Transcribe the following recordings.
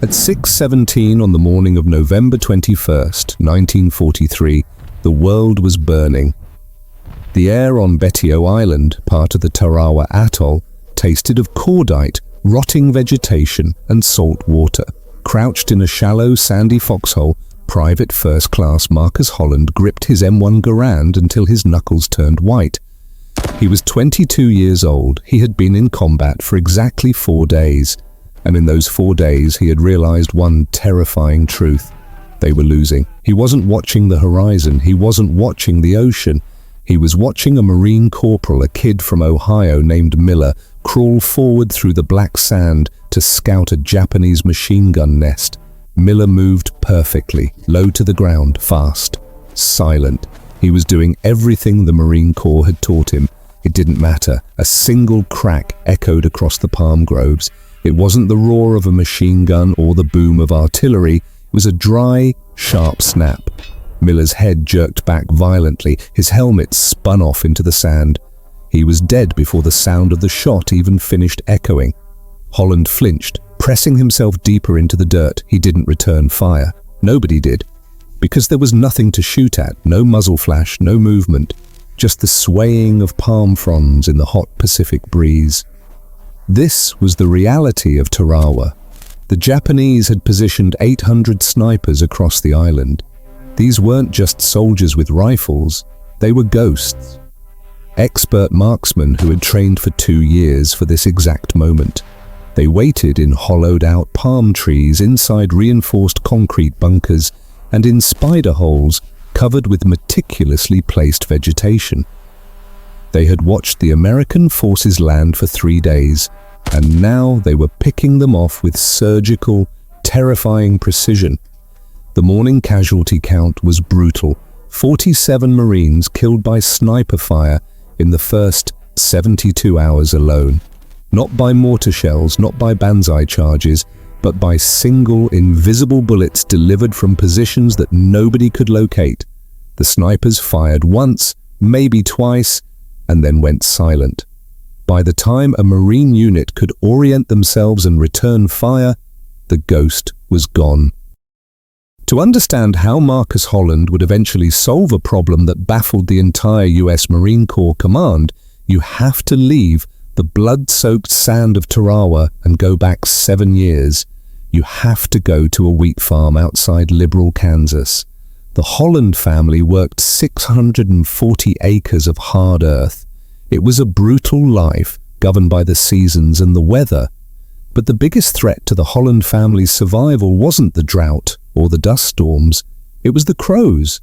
At 6:17 on the morning of November 21st, 1943, the world was burning. The air on Betio Island, part of the Tarawa atoll, tasted of cordite, rotting vegetation, and salt water. Crouched in a shallow, sandy foxhole, Private First Class Marcus Holland gripped his M1 Garand until his knuckles turned white. He was 22 years old. He had been in combat for exactly 4 days. And in those 4 days, he had realized one terrifying truth. They were losing. He wasn't watching the horizon. He wasn't watching the ocean. He was watching a Marine corporal, a kid from Ohio named Miller, crawl forward through the black sand to scout a Japanese machine gun nest. Miller moved perfectly, low to the ground, fast, silent. He was doing everything the Marine Corps had taught him. It didn't matter. A single crack echoed across the palm groves. It wasn't the roar of a machine gun or the boom of artillery. It was a dry, sharp snap. Miller's head jerked back violently. His helmet spun off into the sand. He was dead before the sound of the shot even finished echoing. Holland flinched, pressing himself deeper into the dirt. He didn't return fire. Nobody did. Because there was nothing to shoot at, no muzzle flash, no movement. Just the swaying of palm fronds in the hot Pacific breeze. This was the reality of Tarawa. The Japanese had positioned 800 snipers across the island. These weren't just soldiers with rifles, they were ghosts. Expert marksmen who had trained for 2 years for this exact moment. They waited in hollowed-out palm trees inside reinforced concrete bunkers and in spider holes covered with meticulously placed vegetation. They had watched the American forces land for 3 days, and now they were picking them off with surgical, terrifying precision. The morning casualty count was brutal. 47 Marines killed by sniper fire in the first 72 hours alone. Not by mortar shells, not by banzai charges, but by single, invisible bullets delivered from positions that nobody could locate. The snipers fired once, maybe twice, and then went silent. By the time a Marine unit could orient themselves and return fire, the ghost was gone. To understand how Marcus Holland would eventually solve a problem that baffled the entire US Marine Corps command, you have to leave the blood-soaked sand of Tarawa and go back 7 years. You have to go to a wheat farm outside Liberal, Kansas. The Holland family worked 640 acres of hard earth. It was a brutal life, governed by the seasons and the weather. But the biggest threat to the Holland family's survival wasn't the drought or the dust storms. It was the crows.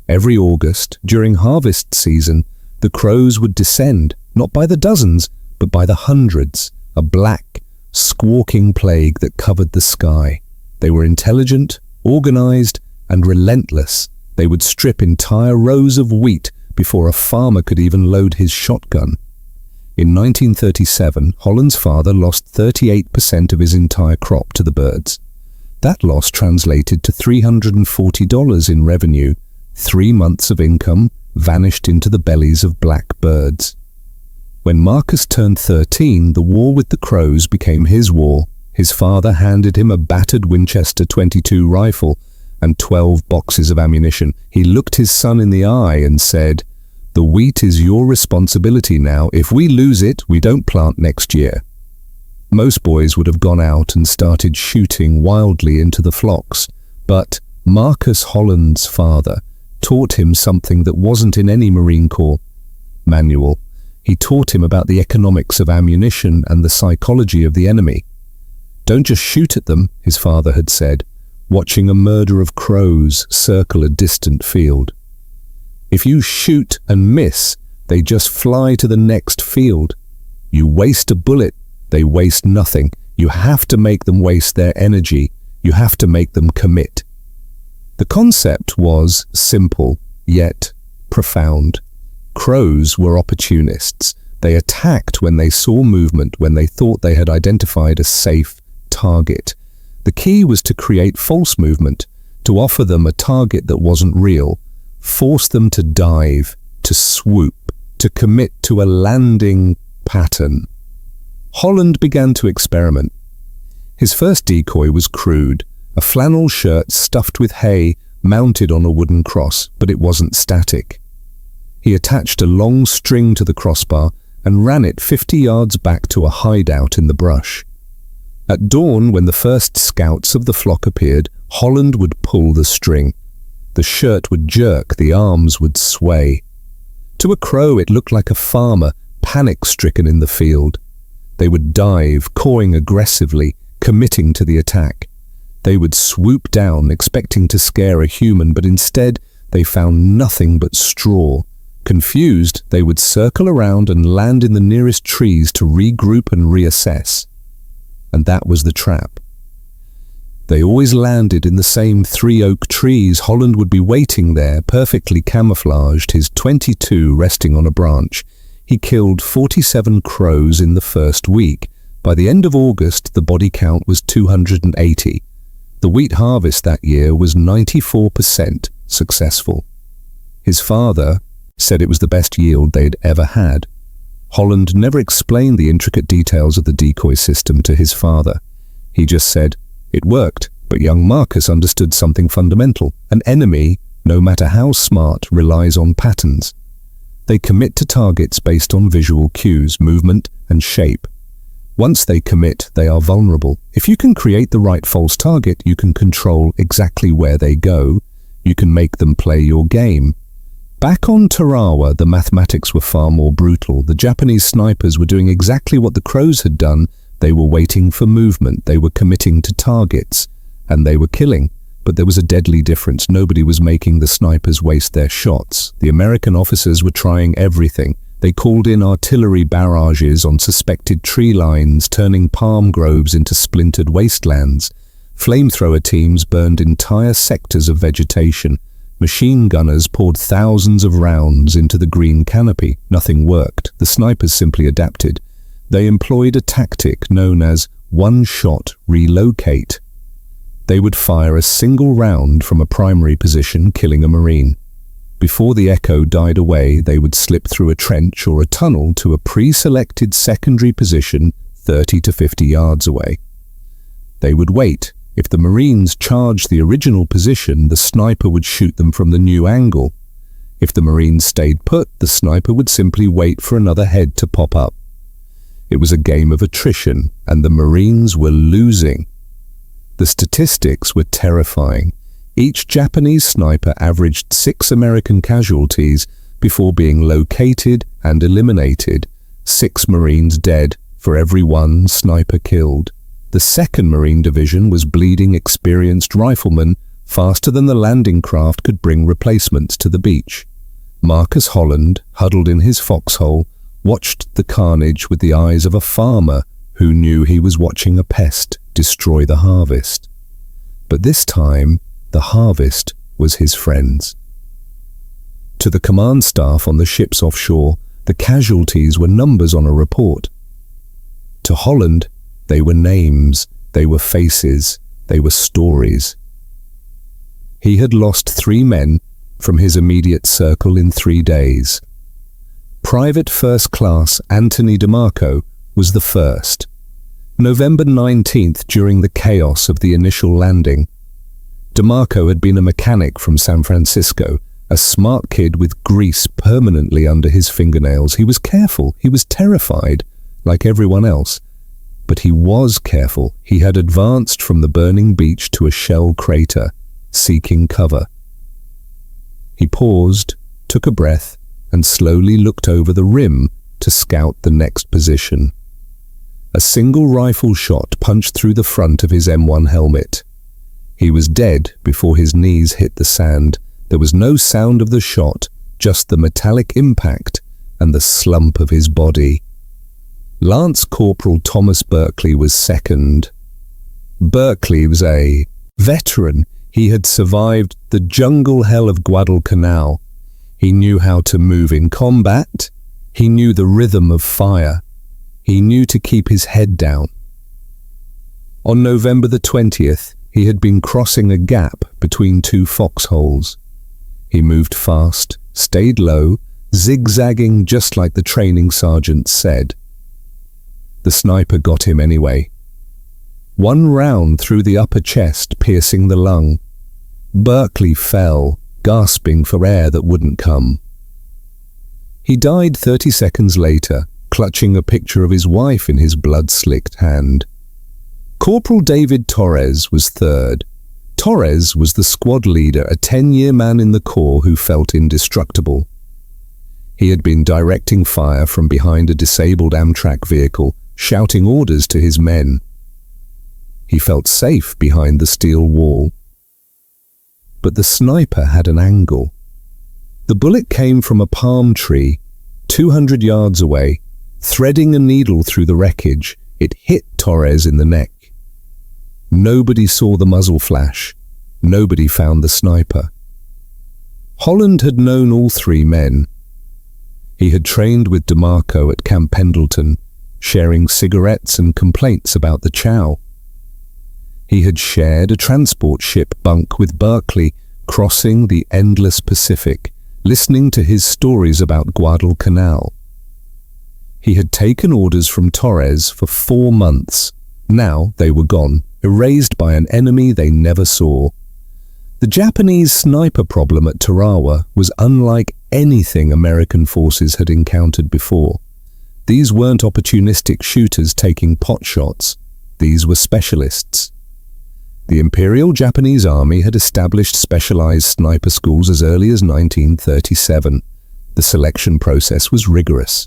Every August, during harvest season, the crows would descend, not by the dozens, but by the hundreds, a black, squawking plague that covered the sky. They were intelligent, organized, and relentless. They would strip entire rows of wheat before a farmer could even load his shotgun. In 1937, Holland's father lost 38% of his entire crop to the birds. That loss translated to $340 in revenue. 3 months of income vanished into the bellies of black birds. When Marcus turned 13, the war with the crows became his war. His father handed him a battered Winchester .22 rifle and 12 boxes of ammunition. He looked his son in the eye and said, "The wheat is your responsibility now. If we lose it, we don't plant next year." Most boys would have gone out and started shooting wildly into the flocks, but Marcus Holland's father taught him something that wasn't in any Marine Corps manual. He taught him about the economics of ammunition and the psychology of the enemy. "Don't just shoot at them," his father had said, watching a murder of crows circle a distant field. "If you shoot and miss, they just fly to the next field. You waste a bullet, they waste nothing. You have to make them waste their energy. You have to make them commit." The concept was simple, yet profound. Crows were opportunists. They attacked when they saw movement, when they thought they had identified a safe target. The key was to create false movement, to offer them a target that wasn't real, force them to dive, to swoop, to commit to a landing pattern. Holland began to experiment. His first decoy was crude, a flannel shirt stuffed with hay mounted on a wooden cross, but it wasn't static. He attached a long string to the crossbar and ran it 50 yards back to a hideout in the brush. At dawn, when the first scouts of the flock appeared, Holland would pull the string. The shirt would jerk, the arms would sway. To a crow, it looked like a farmer, panic-stricken in the field. They would dive, cawing aggressively, committing to the attack. They would swoop down, expecting to scare a human, but instead they found nothing but straw. Confused, they would circle around and land in the nearest trees to regroup and reassess. And that was the trap. They always landed in the same 3 oak trees. Holland would be waiting there, perfectly camouflaged, his .22 resting on a branch. He killed 47 crows in the first week. By the end of August, the body count was 280. The wheat harvest that year was 94% successful. His father said it was the best yield they'd ever had. Holland never explained the intricate details of the decoy system to his father. He just said, "It worked, but young Marcus understood something fundamental. An enemy, no matter how smart, relies on patterns. They commit to targets based on visual cues, movement, and shape. Once they commit, they are vulnerable. If you can create the right false target, you can control exactly where they go. You can make them play your game." Back on Tarawa, the mathematics were far more brutal. The Japanese snipers were doing exactly what the crows had done. They were waiting for movement, they were committing to targets, and they were killing. But there was a deadly difference. Nobody was making the snipers waste their shots. The American officers were trying everything. They called in artillery barrages on suspected tree lines, turning palm groves into splintered wastelands. Flamethrower teams burned entire sectors of vegetation. Machine gunners poured thousands of rounds into the green canopy. Nothing worked. The snipers simply adapted. They employed a tactic known as one-shot relocate. They would fire a single round from a primary position, killing a Marine. Before the echo died away, they would slip through a trench or a tunnel to a pre-selected secondary position 30 to 50 yards away. They would wait. If the Marines charged the original position, the sniper would shoot them from the new angle. If the Marines stayed put, the sniper would simply wait for another head to pop up. It was a game of attrition, and the Marines were losing. The statistics were terrifying. Each Japanese sniper averaged 6 American casualties before being located and eliminated. 6 Marines dead for every 1 sniper killed. The 2nd Marine Division was bleeding experienced riflemen faster than the landing craft could bring replacements to the beach. Marcus Holland, huddled in his foxhole, watched the carnage with the eyes of a farmer who knew he was watching a pest destroy the harvest. But this time, the harvest was his friends. To the command staff on the ships offshore, the casualties were numbers on a report. To Holland, they were names, they were faces, they were stories. He had lost 3 men from his immediate circle in 3 days. Private First Class Anthony DeMarco was the first. November 19th, during the chaos of the initial landing. DeMarco had been a mechanic from San Francisco, a smart kid with grease permanently under his fingernails. He was careful, he was terrified, like everyone else. But he was careful. He had advanced from the burning beach to a shell crater, seeking cover. He paused, took a breath, and slowly looked over the rim to scout the next position. A single rifle shot punched through the front of his M1 helmet. He was dead before his knees hit the sand. There was no sound of the shot, just the metallic impact and the slump of his body. Lance Corporal Thomas Berkeley was second. Berkeley was a veteran. He had survived the jungle hell of Guadalcanal. He knew how to move in combat. He knew the rhythm of fire. He knew to keep his head down. On November the 20th, he had been crossing a gap between 2 foxholes. He moved fast, stayed low, zigzagging just like the training sergeant said. The sniper got him anyway. One round through the upper chest, piercing the lung. Berkeley fell, gasping for air that wouldn't come. He died 30 seconds later, clutching a picture of his wife in his blood-slicked hand. Corporal David Torres was third. Torres was the squad leader, a 10-year man in the Corps who felt indestructible. He had been directing fire from behind a disabled Amtrak vehicle, shouting orders to his men. He felt safe behind the steel wall. But the sniper had an angle. The bullet came from a palm tree, 200 yards away. Threading a needle through the wreckage, it hit Torres in the neck. Nobody saw the muzzle flash. Nobody found the sniper. Holland had known all three men. He had trained with DeMarco at Camp Pendleton, sharing cigarettes and complaints about the chow. He had shared a transport ship bunk with Berkeley, crossing the endless Pacific, listening to his stories about Guadalcanal. He had taken orders from Torres for 4 months. Now they were gone, erased by an enemy they never saw. The Japanese sniper problem at Tarawa was unlike anything American forces had encountered before. These weren't opportunistic shooters taking pot shots. These were specialists. The Imperial Japanese Army had established specialized sniper schools as early as 1937. The selection process was rigorous.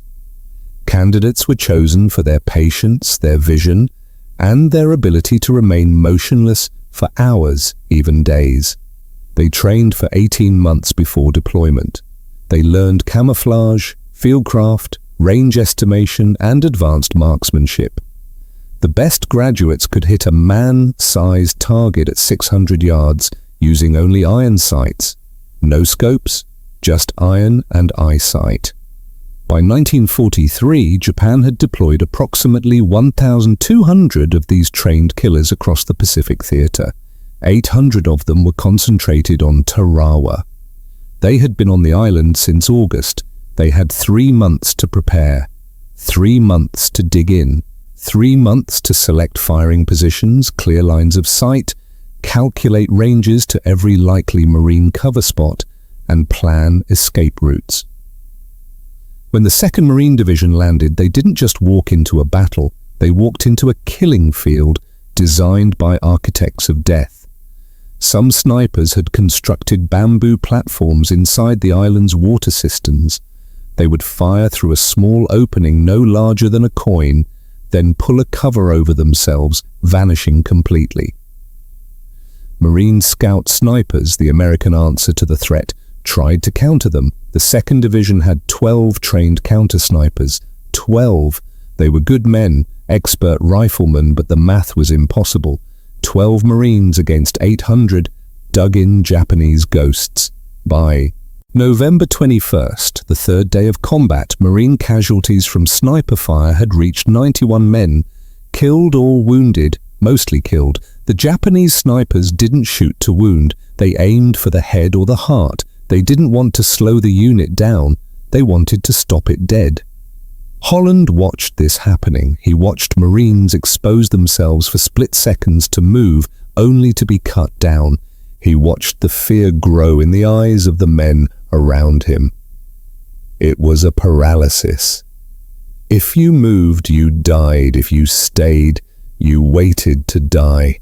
Candidates were chosen for their patience, their vision, and their ability to remain motionless for hours, even days. They trained for 18 months before deployment. They learned camouflage, fieldcraft, range estimation, and advanced marksmanship. The best graduates could hit a man-sized target at 600 yards using only iron sights. No scopes, just iron and eyesight. By 1943, Japan had deployed approximately 1,200 of these trained killers across the Pacific Theater. 800 of them were concentrated on Tarawa. They had been on the island since August. They had 3 months to prepare, 3 months to dig in, 3 months to select firing positions, clear lines of sight, calculate ranges to every likely marine cover spot, and plan escape routes. When the 2nd Marine Division landed, they didn't just walk into a battle, they walked into a killing field designed by architects of death. Some snipers had constructed bamboo platforms inside the island's water cisterns. They would fire through a small opening no larger than a coin, then pull a cover over themselves, vanishing completely. Marine Scout snipers, the American answer to the threat, tried to counter them. The 2nd Division had 12 trained counter-snipers. 12. They were good men, expert riflemen, but the math was impossible. 12 Marines against 800 dug-in Japanese ghosts. By November 21st, the 3rd day of combat, Marine casualties from sniper fire had reached 91 men, killed or wounded, mostly killed. The Japanese snipers didn't shoot to wound, they aimed for the head or the heart. They didn't want to slow the unit down, they wanted to stop it dead. Holland watched this happening. He watched Marines expose themselves for split seconds to move, only to be cut down. He watched the fear grow in the eyes of the men around him. It was a paralysis. If you moved, you died. If you stayed, you waited to die.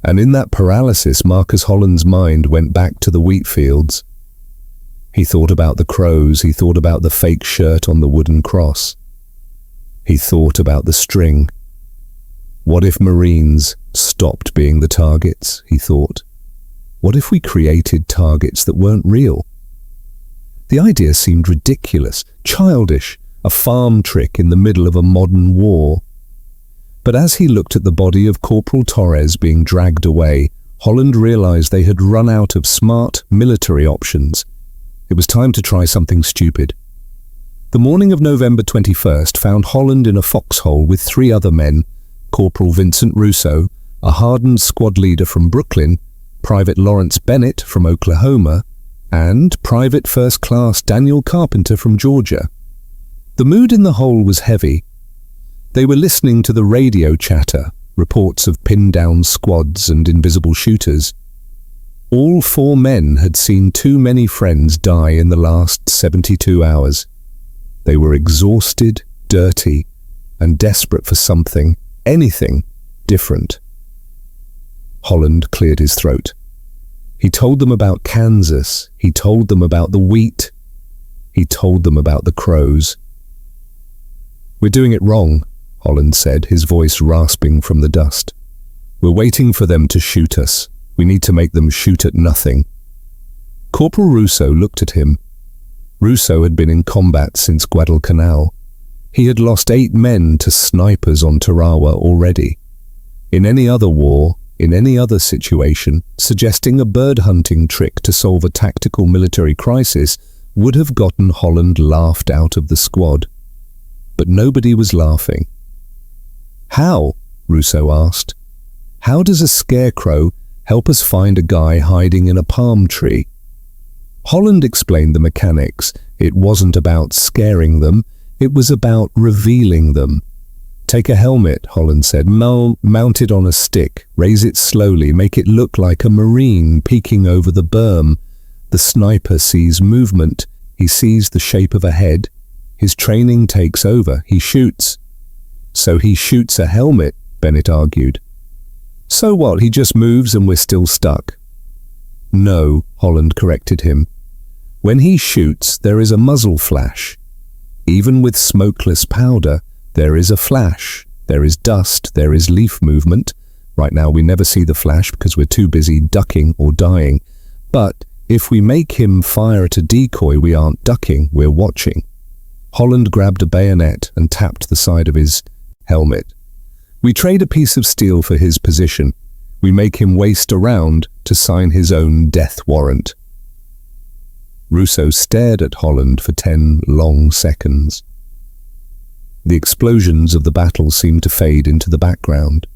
And in that paralysis, Marcus Holland's mind went back to the wheat fields. He thought about the crows, he thought about the fake shirt on the wooden cross. He thought about the string. What if Marines stopped being the targets, he thought. What if we created targets that weren't real? The idea seemed ridiculous, childish, a farm trick in the middle of a modern war. But as he looked at the body of Corporal Torres being dragged away, Holland realized they had run out of smart military options. It was time to try something stupid. The morning of November 21st found Holland in a foxhole with 3 other men, Corporal Vincent Russo, a hardened squad leader from Brooklyn, Private Lawrence Bennett from Oklahoma, and Private First Class Daniel Carpenter from Georgia. The mood in the hole was heavy. They were listening to the radio chatter, reports of pinned-down squads and invisible shooters. All 4 men had seen too many friends die in the last 72 hours. They were exhausted, dirty, and desperate for something, anything, different. Holland cleared his throat. He told them about Kansas. He told them about the wheat. He told them about the crows. "We're doing it wrong," Holland said, his voice rasping from the dust. "We're waiting for them to shoot us. We need to make them shoot at nothing." Corporal Russo looked at him. Russo had been in combat since Guadalcanal. He had lost 8 men to snipers on Tarawa already. In any other war, in any other situation, suggesting a bird-hunting trick to solve a tactical military crisis would have gotten Holland laughed out of the squad. But nobody was laughing. "How?" Russo asked. "How does a scarecrow help us find a guy hiding in a palm tree?" Holland explained the mechanics. It wasn't about scaring them, it was about revealing them. "Take a helmet," Holland said, "mount it on a stick, raise it slowly, make it look like a Marine peeking over the berm. The sniper sees movement, he sees the shape of a head. His training takes over, he shoots." "So he shoots a helmet," Bennett argued. "So what, he just moves and we're still stuck?" "No," Holland corrected him. "When he shoots, there is a muzzle flash. Even with smokeless powder, there is a flash. There is dust, there is leaf movement. Right now we never see the flash because we're too busy ducking or dying. But if we make him fire at a decoy, we aren't ducking, we're watching." Holland grabbed a bayonet and tapped the side of his helmet. "We trade a piece of steel for his position. We make him waste around to sign his own death warrant." Russo stared at Holland for 10 long seconds. The explosions of the battle seemed to fade into the background.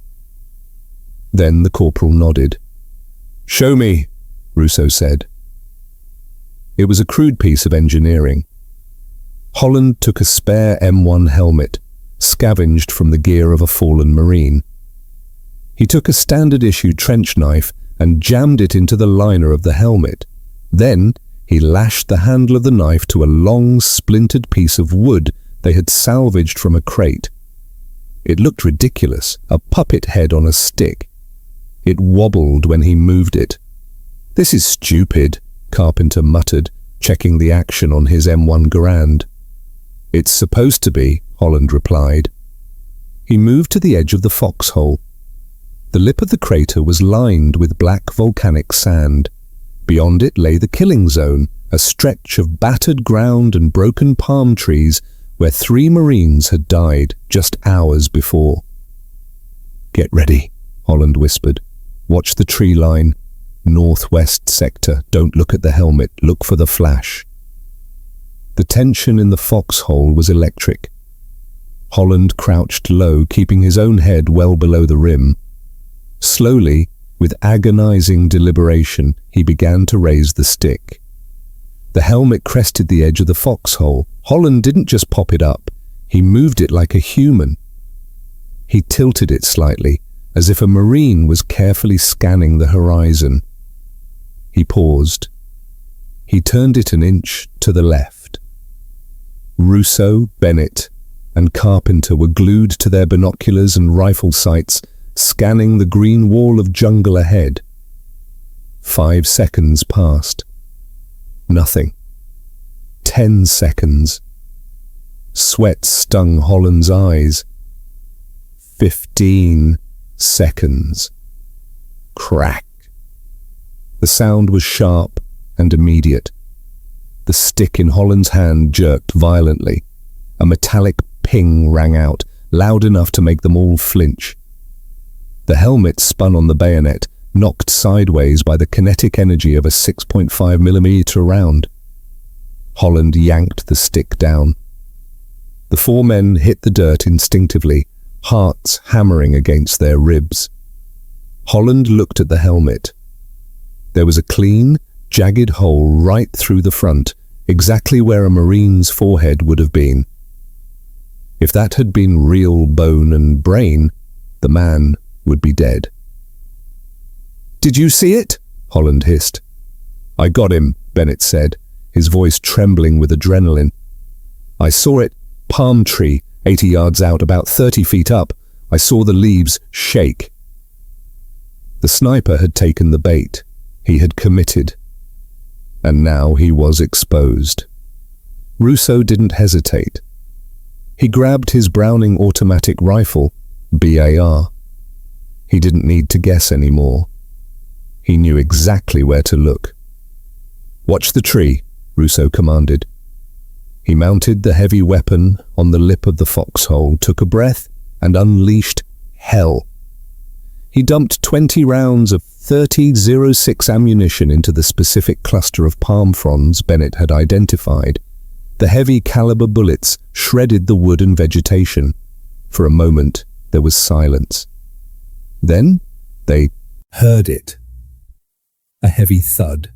Then the corporal nodded. "Show me," Russo said. It was a crude piece of engineering. Holland took a spare M1 helmet, scavenged from the gear of a fallen Marine. He took a standard-issue trench knife and jammed it into the liner of the helmet. Then he lashed the handle of the knife to a long, splintered piece of wood they had salvaged from a crate. It looked ridiculous, a puppet head on a stick. It wobbled when he moved it. "This is stupid," Carpenter muttered, checking the action on his M1 Garand. "It's supposed to be," Holland replied. He moved to the edge of the foxhole. The lip of the crater was lined with black volcanic sand. Beyond it lay the killing zone, a stretch of battered ground and broken palm trees where 3 Marines had died just hours before. "Get ready," Holland whispered. "Watch the tree line. Northwest sector. Don't look at the helmet. Look for the flash." The tension in the foxhole was electric. Holland crouched low, keeping his own head well below the rim. Slowly, with agonizing deliberation, he began to raise the stick. The helmet crested the edge of the foxhole. Holland didn't just pop it up, he moved it like a human. He tilted it slightly, as if a Marine was carefully scanning the horizon. He paused. He turned it an inch to the left. Russo, Bennett, and Carpenter were glued to their binoculars and rifle sights, scanning the green wall of jungle ahead. 5 seconds passed. Nothing. 10 seconds. Sweat stung Holland's eyes. 15 seconds. Crack. The sound was sharp and immediate. The stick in Holland's hand jerked violently. A metallic ping rang out, loud enough to make them all flinch. The helmet spun on the bayonet, knocked sideways by the kinetic energy of a 6.5mm round. Holland yanked the stick down. The 4 men hit the dirt instinctively, hearts hammering against their ribs. Holland looked at the helmet. There was a clean, jagged hole right through the front, exactly where a Marine's forehead would have been. If that had been real bone and brain, the man would be dead. "Did you see it?" Holland hissed. "I got him," Bennett said, his voice trembling with adrenaline. "I saw it. Palm tree, 80 yards out, about 30 feet up. I saw the leaves shake." The sniper had taken the bait. He had committed. And now he was exposed. Russo didn't hesitate. He grabbed his Browning automatic rifle, BAR. He didn't need to guess anymore. He knew exactly where to look. "Watch the tree," Russo commanded. He mounted the heavy weapon on the lip of the foxhole, took a breath, and unleashed hell. He dumped 20 rounds of .30-06 ammunition into the specific cluster of palm fronds Bennett had identified. The heavy caliber bullets shredded the wood and vegetation. For a moment, there was silence. Then, they heard it. A heavy thud.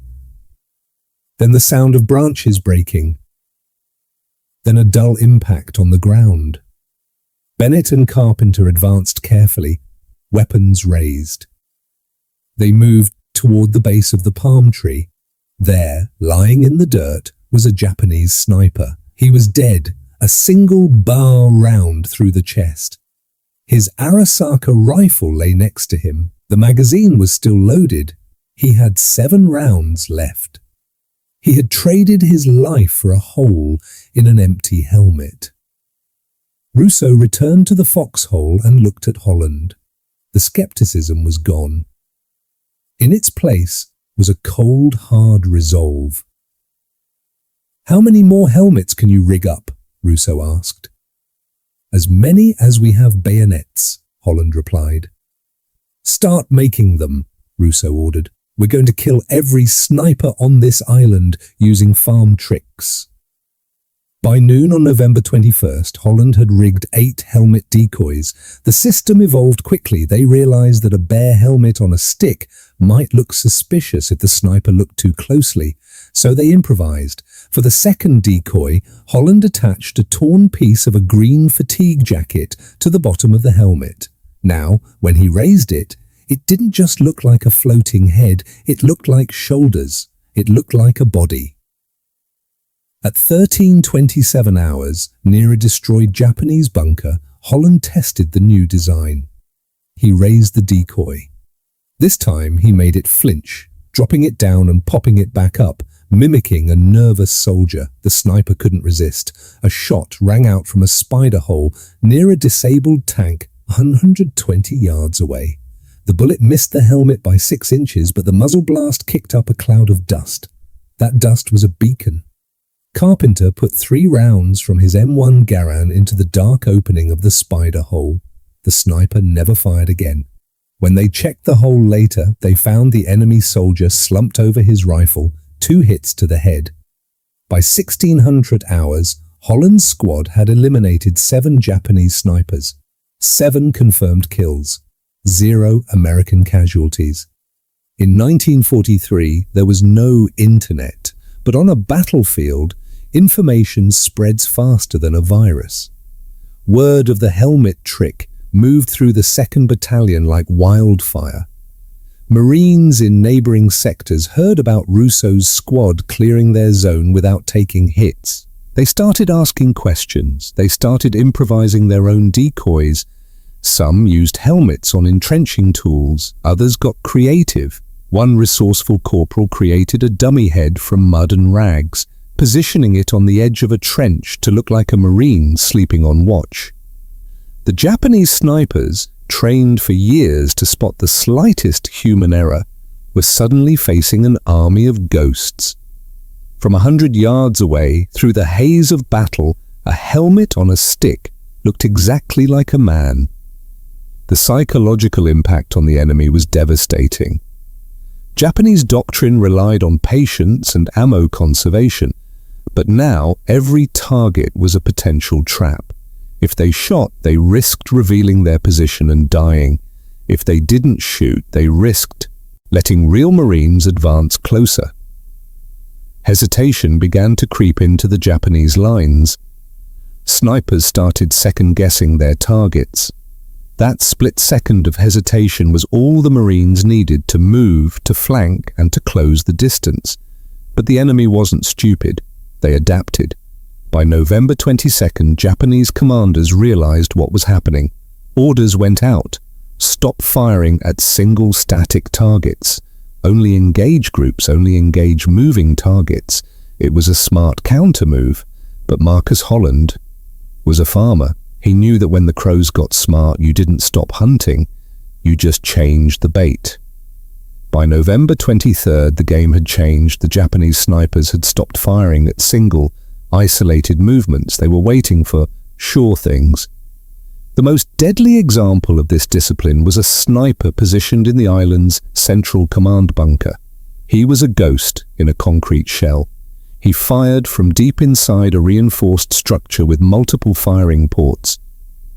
Then the sound of branches breaking. Then a dull impact on the ground. Bennett and Carpenter advanced carefully, weapons raised. They moved toward the base of the palm tree. There, lying in the dirt, was a Japanese sniper. He was dead, a single bar round through the chest. His Arasaka rifle lay next to him. The magazine was still loaded. He had 7 rounds left. He had traded his life for a hole in an empty helmet. Russo returned to the foxhole and looked at Holland. The skepticism was gone. In its place was a cold, hard resolve. "How many more helmets can you rig up?" Russo asked. "As many as we have bayonets," Holland replied. "Start making them," Russo ordered. "We're going to kill every sniper on this island using farm tricks." By noon on November 21st, Holland had rigged 8 helmet decoys. The system evolved quickly. They realized that a bare helmet on a stick might look suspicious if the sniper looked too closely, so they improvised. For the second decoy, Holland attached a torn piece of a green fatigue jacket to the bottom of the helmet. Now, when he raised it, it didn't just look like a floating head, it looked like shoulders. It looked like a body. At 13:27 hours, near a destroyed Japanese bunker, Holland tested the new design. He raised the decoy. This time he made it flinch, dropping it down and popping it back up, mimicking a nervous soldier. The sniper couldn't resist. A shot rang out from a spider hole near a disabled tank 120 yards away. The bullet missed the helmet by 6 inches, but the muzzle blast kicked up a cloud of dust. That dust was a beacon. Carpenter put 3 rounds from his M1 Garand into the dark opening of the spider hole. The sniper never fired again. When they checked the hole later, they found the enemy soldier slumped over his rifle, 2 hits to the head. By 1600 hours, Holland's squad had eliminated 7 Japanese snipers, 7 confirmed kills, 0 American casualties. In 1943, there was no internet, but on a battlefield, information spreads faster than a virus. Word of the helmet trick moved through the 2nd Battalion like wildfire. Marines in neighboring sectors heard about Russo's squad clearing their zone without taking hits. They started asking questions. They started improvising their own decoys. Some used helmets on entrenching tools. Others got creative. One resourceful corporal created a dummy head from mud and rags, positioning it on the edge of a trench to look like a Marine sleeping on watch. The Japanese snipers, trained for years to spot the slightest human error, were suddenly facing an army of ghosts. From 100 yards away, through the haze of battle, a helmet on a stick looked exactly like a man. The psychological impact on the enemy was devastating. Japanese doctrine relied on patience and ammo conservation, but now every target was a potential trap. If they shot, they risked revealing their position and dying. If they didn't shoot, they risked letting real Marines advance closer. Hesitation began to creep into the Japanese lines. Snipers started second-guessing their targets. That split second of hesitation was all the Marines needed to move, to flank, and to close the distance. But the enemy wasn't stupid. They adapted. By November 22nd, Japanese commanders realized what was happening. Orders went out. Stop firing at single static targets. Only engage groups, only engage moving targets. It was a smart counter-move. But Marcus Holland was a farmer. He knew that when the crows got smart, you didn't stop hunting, you just changed the bait. By November 23rd, the game had changed. The Japanese snipers had stopped firing at single, isolated movements. They were waiting for sure things. The most deadly example of this discipline was a sniper positioned in the island's central command bunker. He was a ghost in a concrete shell. He fired from deep inside a reinforced structure with multiple firing ports.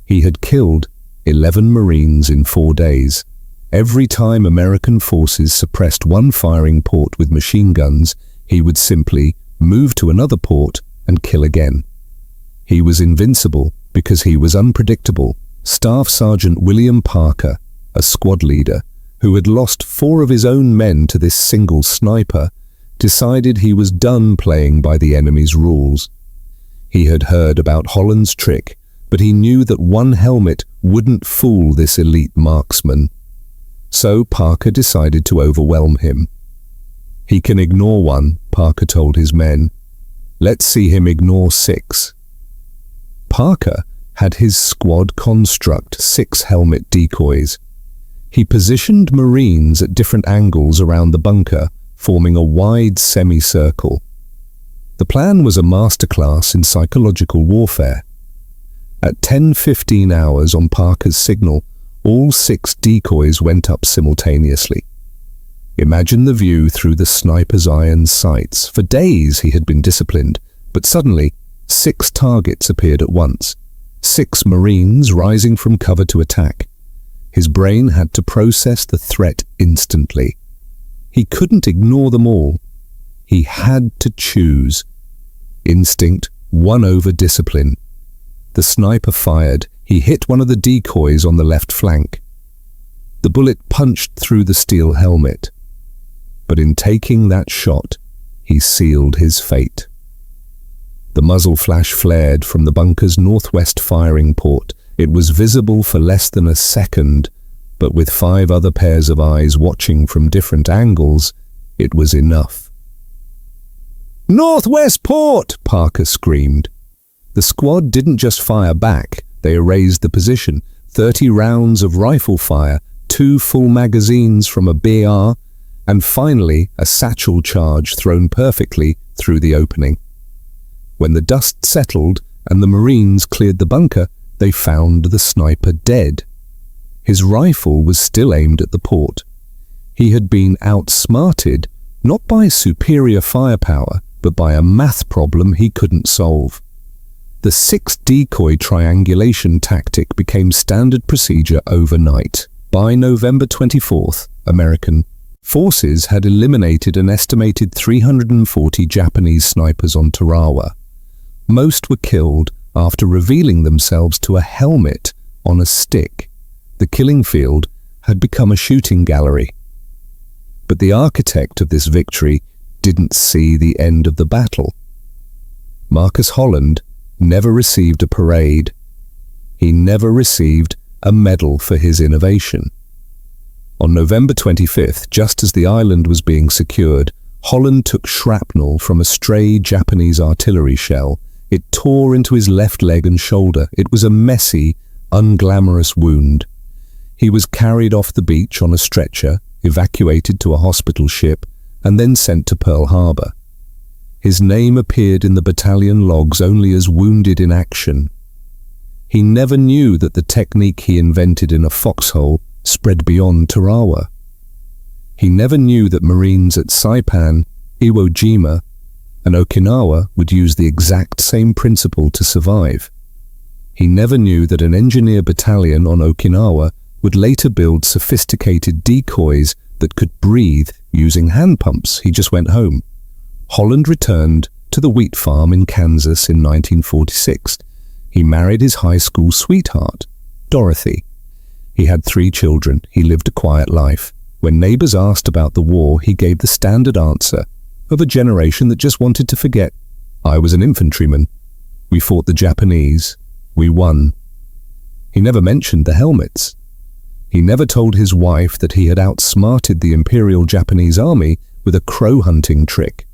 He had killed 11 Marines in 4 days. Every time American forces suppressed one firing port with machine guns, he would simply move to another port and kill again. He was invincible because he was unpredictable. Staff Sergeant William Parker, a squad leader, who had lost 4 of his own men to this single sniper, decided he was done playing by the enemy's rules. He had heard about Holland's trick, but he knew that one helmet wouldn't fool this elite marksman. So Parker decided to overwhelm him. "He can ignore one," Parker told his men. "Let's see him ignore 6. Parker had his squad construct 6 helmet decoys. He positioned Marines at different angles around the bunker, forming a wide semicircle. The plan was a masterclass in psychological warfare. At 10:15 hours on Parker's signal, all 6 decoys went up simultaneously. Imagine the view through the sniper's iron sights. For days he had been disciplined, but suddenly 6 targets appeared at once. 6 Marines rising from cover to attack. His brain had to process the threat instantly. He couldn't ignore them all. He had to choose. Instinct won over discipline. The sniper fired. He hit one of the decoys on the left flank. The bullet punched through the steel helmet. But in taking that shot, he sealed his fate. The muzzle flash flared from the bunker's northwest firing port. It was visible for less than a second, but with 5 other pairs of eyes watching from different angles, it was enough. "Northwest port!" Parker screamed. The squad didn't just fire back, they erased the position. 30 rounds of rifle fire, 2 full magazines from a BR, and finally a satchel charge thrown perfectly through the opening. When the dust settled and the Marines cleared the bunker, they found the sniper dead. His rifle was still aimed at the port. He had been outsmarted, not by superior firepower, but by a math problem he couldn't solve. The 6 decoy triangulation tactic became standard procedure overnight. By November 24th, American forces had eliminated an estimated 340 Japanese snipers on Tarawa. Most were killed after revealing themselves to a helmet on a stick. The killing field had become a shooting gallery. But the architect of this victory didn't see the end of the battle. Marcus Holland never received a parade. He never received a medal for his innovation. On November 25th, just as the island was being secured, Holland took shrapnel from a stray Japanese artillery shell. It tore into his left leg and shoulder. It was a messy, unglamorous wound. He was carried off the beach on a stretcher, evacuated to a hospital ship, and then sent to Pearl Harbor. His name appeared in the battalion logs only as wounded in action. He never knew that the technique he invented in a foxhole spread beyond Tarawa. He never knew that Marines at Saipan, Iwo Jima, and Okinawa would use the exact same principle to survive. He never knew that an engineer battalion on Okinawa would later build sophisticated decoys that could breathe using hand pumps. He just went home. Holland returned to the wheat farm in Kansas in 1946. He married his high school sweetheart, Dorothy. He had 3 children. He lived a quiet life. When neighbors asked about the war, he gave the standard answer of a generation that just wanted to forget. I was an infantryman. We fought the Japanese. We won. He never mentioned the helmets. He never told his wife that he had outsmarted the Imperial Japanese Army with a crow hunting trick.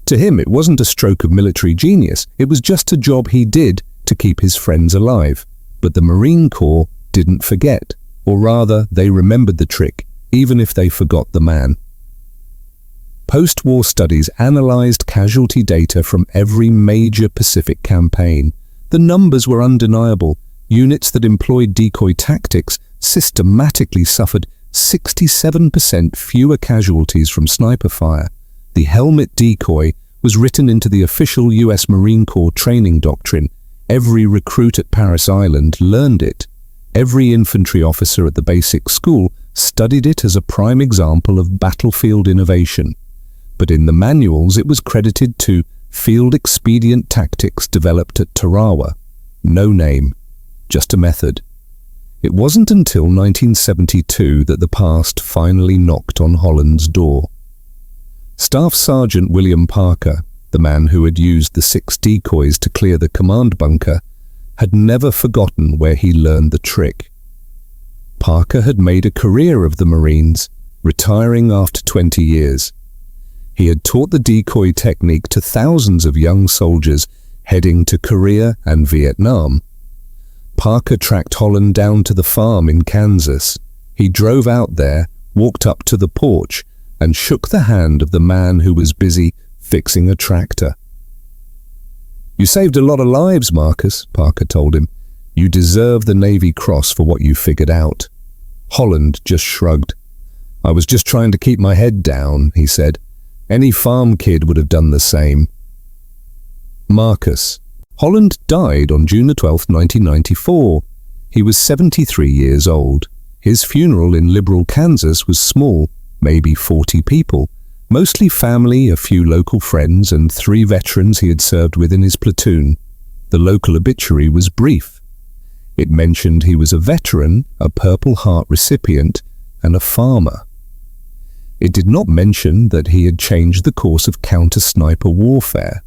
To him, it wasn't a stroke of military genius. It was just a job he did to keep his friends alive. But the Marine Corps didn't forget, or rather, they remembered the trick, even if they forgot the man. Post-war studies analyzed casualty data from every major Pacific campaign. The numbers were undeniable. Units that employed decoy tactics systematically suffered 67% fewer casualties from sniper fire. The helmet decoy was written into the official US Marine Corps training doctrine. Every recruit at Parris Island learned it. Every infantry officer at the basic school studied it as a prime example of battlefield innovation. But in the manuals it was credited to field expedient tactics developed at Tarawa. No name, just a method. It wasn't until 1972 that the past finally knocked on Holland's door. Staff Sergeant William Parker, the man who had used the 6 decoys to clear the command bunker, had never forgotten where he learned the trick. Parker had made a career of the Marines, retiring after 20 years. He had taught the decoy technique to thousands of young soldiers heading to Korea and Vietnam. Parker tracked Holland down to the farm in Kansas. He drove out there, walked up to the porch, and shook the hand of the man who was busy fixing a tractor. "You saved a lot of lives, Marcus," Parker told him. "You deserve the Navy Cross for what you figured out." Holland just shrugged. "I was just trying to keep my head down," he said. "Any farm kid would have done the same." Marcus. Holland died on June 12, 1994. He was 73 years old. His funeral in Liberal, Kansas was small, maybe 40 people, mostly family, a few local friends, and 3 veterans he had served with in his platoon. The local obituary was brief. It mentioned he was a veteran, a Purple Heart recipient, and a farmer. It did not mention that he had changed the course of counter-sniper warfare.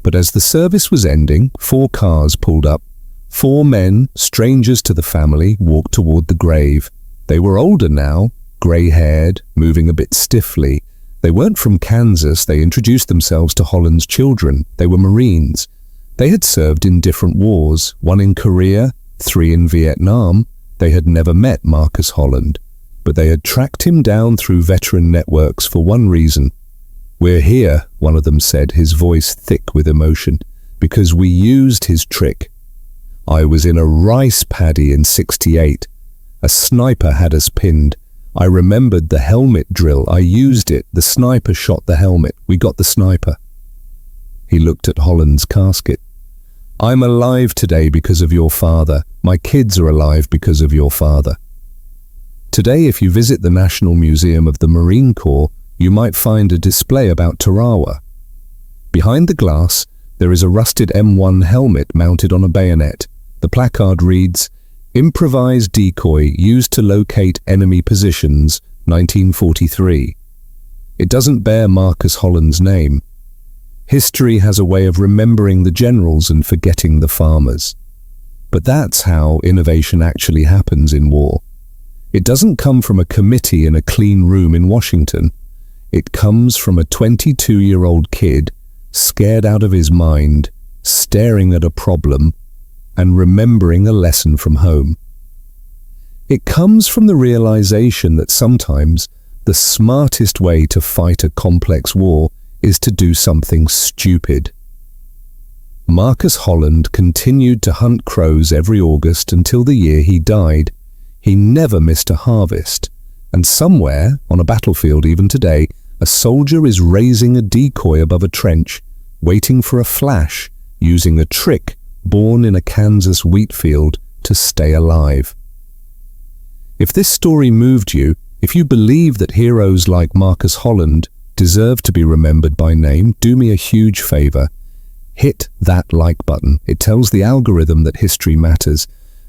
But as the service was ending, 4 cars pulled up. 4 men, strangers to the family, walked toward the grave. They were older now, grey-haired, moving a bit stiffly. They weren't from Kansas. They introduced themselves to Holland's children. They were Marines. They had served in different wars, 1 in Korea, 3 in Vietnam. They had never met Marcus Holland, but they had tracked him down through veteran networks for one reason. "We're here," one of them said, his voice thick with emotion, "because we used his trick. I was in a rice paddy in '68. A sniper had us pinned. I remembered the helmet drill. I used it. The sniper shot the helmet. We got the sniper." He looked at Holland's casket. "I'm alive today because of your father. My kids are alive because of your father." Today, if you visit the National Museum of the Marine Corps, you might find a display about Tarawa. Behind the glass, there is a rusted M1 helmet mounted on a bayonet. The placard reads, "Improvised decoy used to locate enemy positions, 1943. It doesn't bear Marcus Holland's name. History has a way of remembering the generals and forgetting the farmers. But that's how innovation actually happens in war. It doesn't come from a committee in a clean room in Washington. It comes from a 22-year-old kid, scared out of his mind, staring at a problem, and remembering a lesson from home. It comes from the realization that sometimes the smartest way to fight a complex war is to do something stupid. Marcus Holland continued to hunt crows every August until the year he died. He never missed a harvest. And somewhere, on a battlefield even today, a soldier is raising a decoy above a trench, waiting for a flash, using a trick born in a Kansas wheat field to stay alive. If this story moved you, if you believe that heroes like Marcus Holland deserve to be remembered by name, do me a huge favor. Hit that like button. It tells the algorithm that history matters.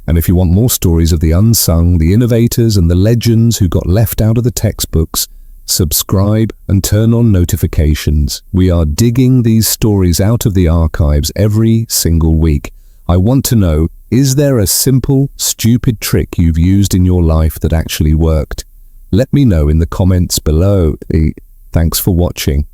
And if you want more stories of the unsung, the innovators, and the legends who got left out of the textbooks, subscribe and turn on notifications. We are digging these stories out of the archives every single week. I want to know, is there a simple, stupid trick you've used in your life that actually worked? Let me know in the comments below. Thanks for watching.